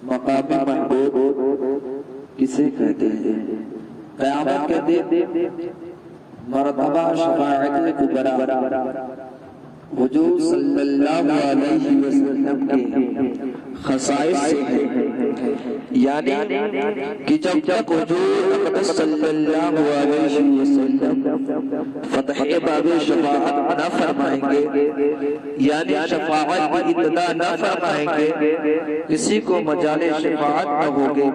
مقام محبوب کسے کہتے ہیں؟ قیامت کے دن مرتبہ شفاعت کبریٰ حضور صلی اللہ علیہ وسلم کے خصائص سے ہے، یعنی کہ جب تک حضور اقدس صلی اللہ علیہ وسلم فتح باب شفاعت نہ فرمائیں گے، یعنی شفاعت کی ابتدا نہ فرمائیں گے، کسی کو مجال شفاعت نہ ہوگے،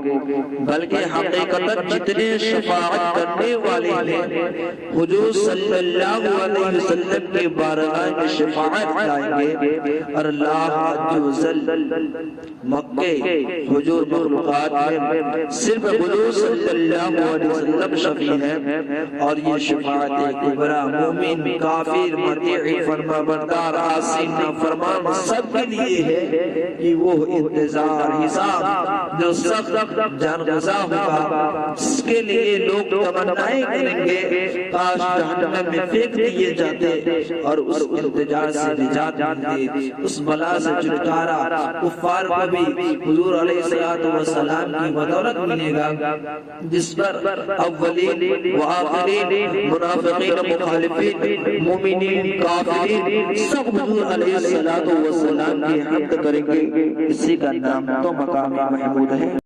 بلکہ حقیقتاً جتنے شفاعت کرنے والے ہیں حضور صلی اللہ علیہ وسلم کے بارگاہ میں شفاعت لائیں گے، اور اللہ عز و جل مکے حضور مخلوقات میں صرف حضور صلی اللہ علیہ وسلم شفیع ہیں، اور یہ شفاعت کبریٰ مومن، کافر، مطیع، فرما بردار، عاصی، نافرمان سب کے لیے ہے کہ وہ انتظار حساب جو سخت جانگزا ہوگا، اس کے لیے لوگ تمنائیں کریں گے کاش جہنم میں پھینک دیے جاتے اور اس انتظار سے نجات ملتی، اس بلا سے چھٹکارا کفار کو بھی حضور علیہ السلام کی بدولت ملے گا، جس پر اولین و آخرین، منافقین، مخالفین، مومنین، کافرین سب حضور علیہ السلام کی حمد کریں گے۔ اسی کا نام تو مقام محمود ہے۔